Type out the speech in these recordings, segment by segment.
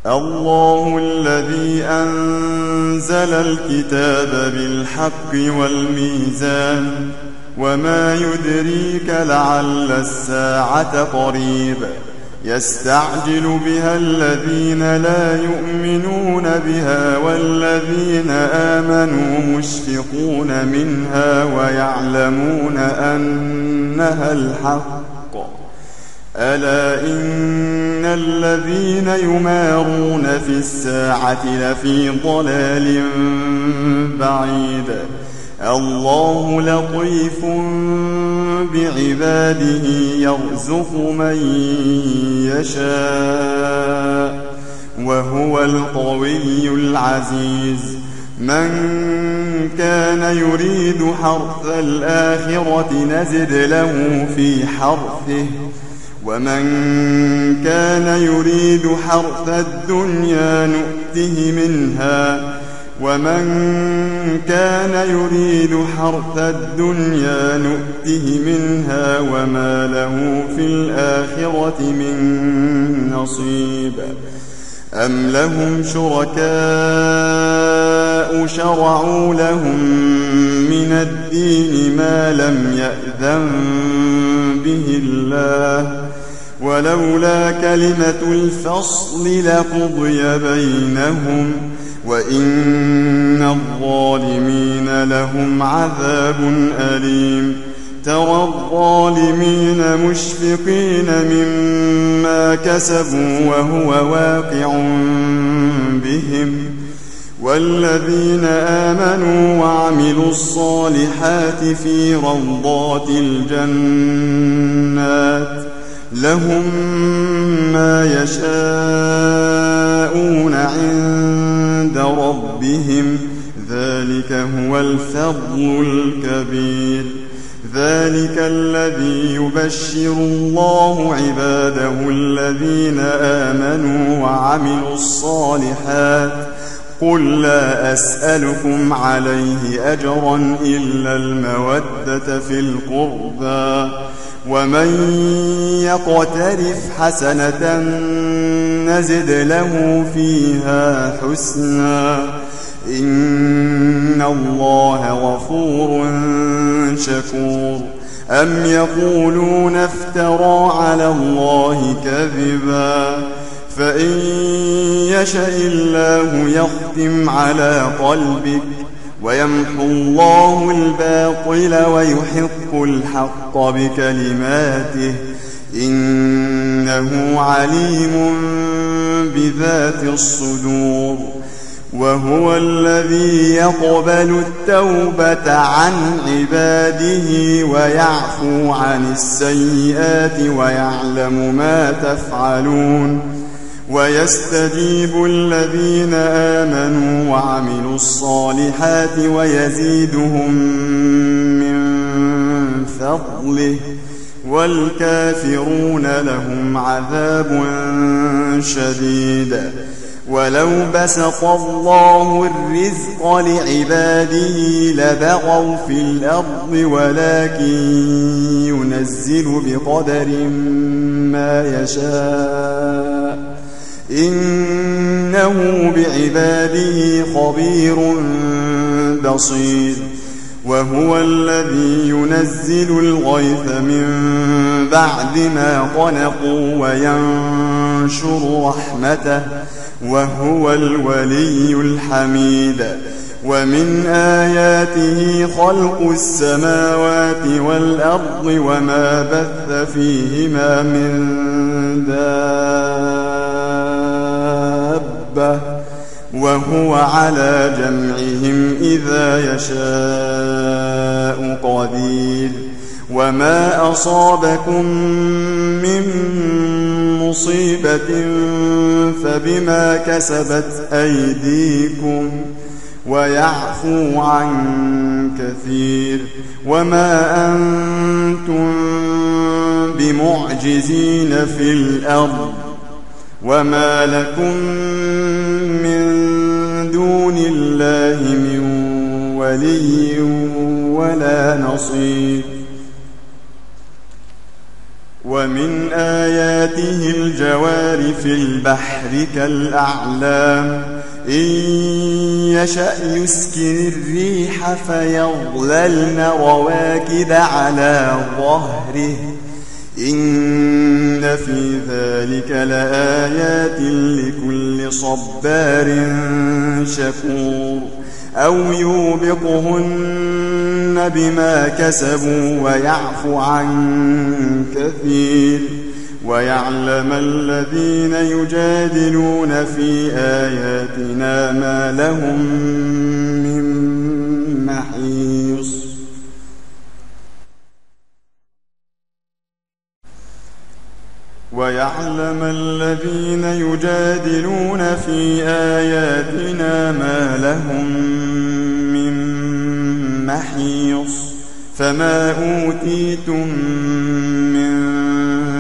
الله الذي أنزل الكتاب بالحق والميزان وما يدريك لعل الساعة قريب يستعجل بها الذين لا يؤمنون بها والذين آمنوا مشفقون منها ويعلمون أنها الحق ألا إن الذين يمارون في الساعة لفي ضلال بعيد الله لطيف بعباده يرزق من يشاء وهو القوي العزيز من كان يريد حرث الآخرة نزد له في حرثه ومن كان يريد حرث الدنيا نؤته منها ومن كان يريد حرث الدنيا نؤته منها وما له في الآخرة من نصيب أم لهم شركاء شرعوا لهم من الدين ما لم يأذن به الله ولولا كلمة الفصل لقضي بينهم وإن الظالمين لهم عذاب أليم ترى الظالمين مشفقين مما كسبوا وهو واقع بهم والذين آمنوا وعملوا الصالحات في روضات الجنات لهم ما يشاءون عند ربهم ذلك هو الفضل الكبير ذلك الذي يبشر الله عباده الذين آمنوا وعملوا الصالحات قل لا أسألكم عليه أجرا إلا المودة في القربى ومن يقترف حسنة نزد له فيها حسنا إن الله غفور شكور أم يقولون افترى على الله كذبا فإن يشاء الله يختم على قلبك ويمحو الله الباطل ويحق الحق بكلماته إنه عليم بذات الصدور وهو الذي يقبل التوبة عن عباده ويعفو عن السيئات ويعلم ما تفعلون ويستجيب الذين آمنوا وعملوا الصالحات ويزيدهم من فضله والكافرون لهم عذاب شديد ولو بسط الله الرزق لعباده لبغوا في الأرض ولكن ينزل بقدر ما يشاء إنه بعباده خبير بصير وهو الذي ينزل الغيث من بعد ما قنطوا وينشر رحمته وهو الولي الحميد ومن آياته خلق السماوات والأرض وما بث فيهما من دابة وهو على جمعهم إذا يشاء قدير وما أصابكم من مصيبة فبما كسبت أيديكم ويعفو عن كثير وما أنتم بمعجزين في الأرض وما لكم من دون الله من ولي ولا نصير ومن آياته الجوار في البحر كالأعلام إن يشأ يسكن الريح فيظللن رواكد على ظهره إن في ذلك لآيات لكل صبار شكور أو يوبقهن بما كسبوا ويعفو عن كثير ويعلم الذين يجادلون في آياتنا ما لهم من محيص ويعلم الذين يجادلون في آياتنا ما لهم من محيص فما أوتيتم من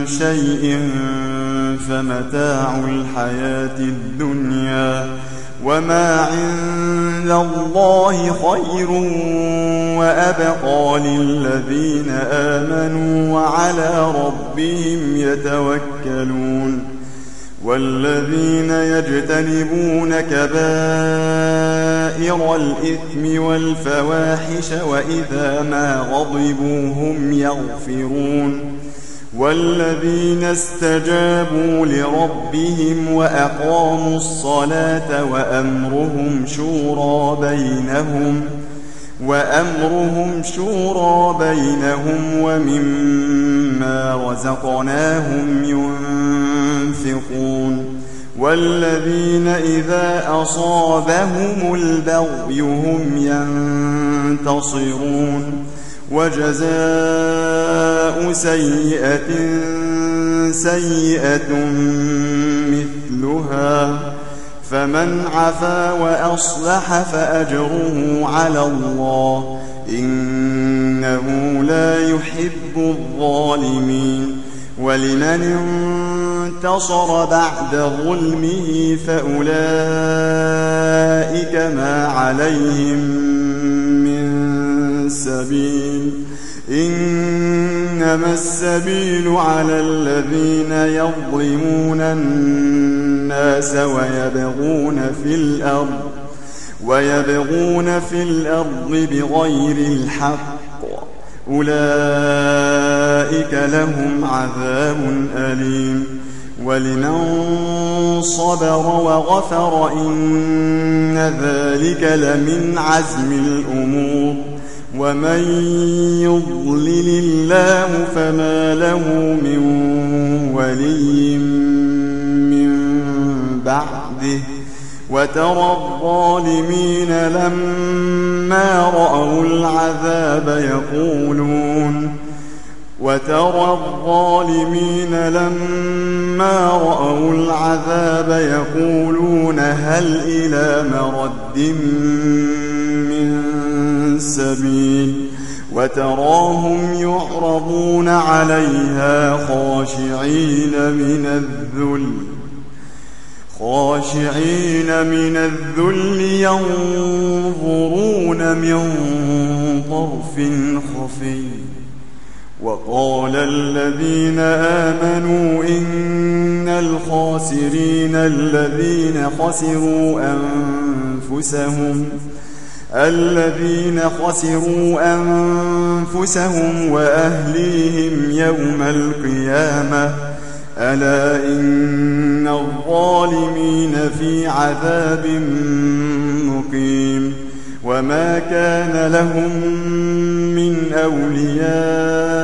شيء فمتاع الحياة الدنيا وما عند الله خير وأبقى للذين آمنوا وعلى ربهم يتوكلون والذين يجتنبون كبائر الإثم والفواحش وإذا ما غضبوا هم يغفرون والذين استجابوا لربهم وأقاموا الصلاة وأمرهم شورى بينهم ومما رزقناهم ينفقون والذين إذا أصابهم البغي هم ينتصرون وجزاء سيئة مثلها فمن عفا وأصلح فأجره على الله إنه لا يحب الظالمين ولمن انتصر بعد ظلمه فأولئك ما عليهم من سبيل إنما السبيل على الذين يظلمون الناس ويبغون في الأرض بغير الحق أولئك لهم عذاب أليم ولمن صبر وغفر إن ذلك لمن عزم الأمور ومن يضلل الله فما له من ولي من بعده وترى الظالمين لما رأوا العذاب يقولون هل إلى مرد من سبيل وتراهم يعرضون عليها خاشعين من الذل ينظرون من طرف خفي وقال الذين آمنوا إن الخاسرين الذين خسروا أنفسهم وأهليهم يوم القيامة ألا إن الظالمين في عذاب مقيم وما كان لهم من أولياء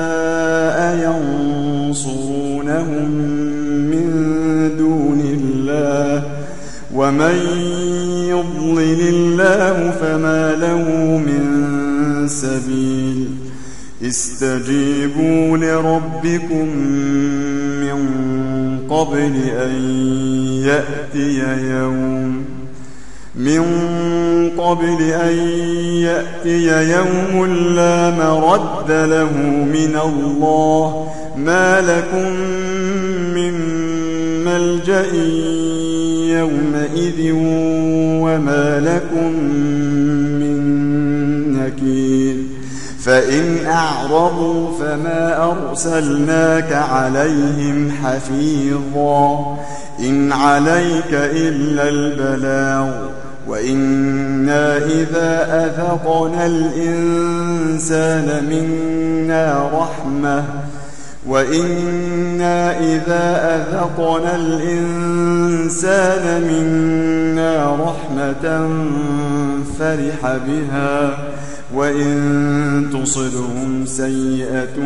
ينصرونهم من دون الله ومن يضلل الله فما له من سبيل استجيبوا لربكم من قبل أن يأتي يوم لا مرد له من الله ما لكم من ملجأ يومئذ وما لكم من نكير فإن أعرضوا فما أرسلناك عليهم حفيظا إن عليك إلا البلاغ وإنا إذا أذقنا الإنسان منا رحمة فرح بها وإن تصبهم سيئة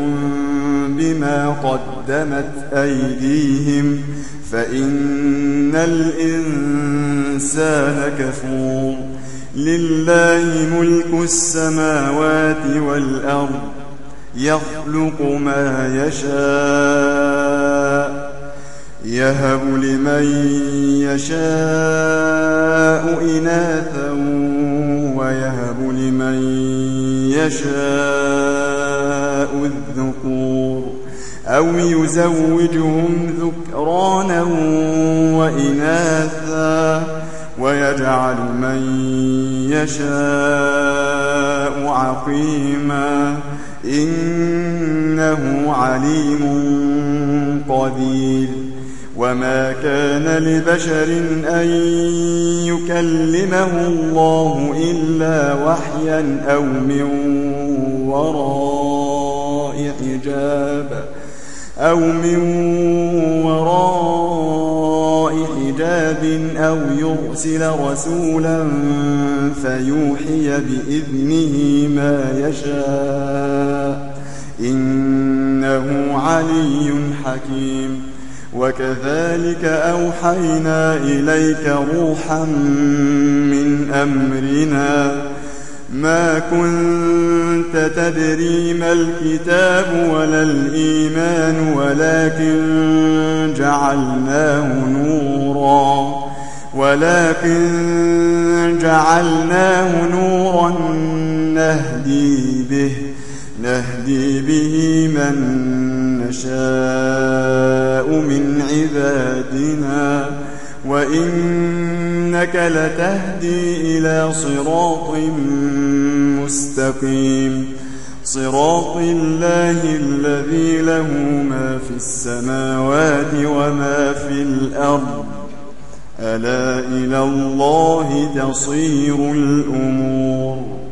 بما قدمت أيديهم فإن الإنسان كفور لله ملك السماوات والأرض يخلق ما يشاء يهب لمن يشاء إناثا ويهب لمن يشاء الذكور أو يزوجهم ذكرانا وإناثا ويجعل من يشاء عقيما إنه عليم قدير وما كان لبشر أن يكلمه الله إلا وحيا أو من وراء حجاب أو يرسل رسولا فيوحي بإذنه ما يشاء إنه علي حكيم وكذلك أوحينا إليك روحا من أمرنا ما كنت تدري ما الكتاب ولا الإيمان ولكن جعلناه نورا نهدي به من نشاء من عبادنا وإنك لتهدي إلى صراط مستقيم صراط الله الذي له ما في السماوات وما في الأرض ألا إلى الله تصير الأمور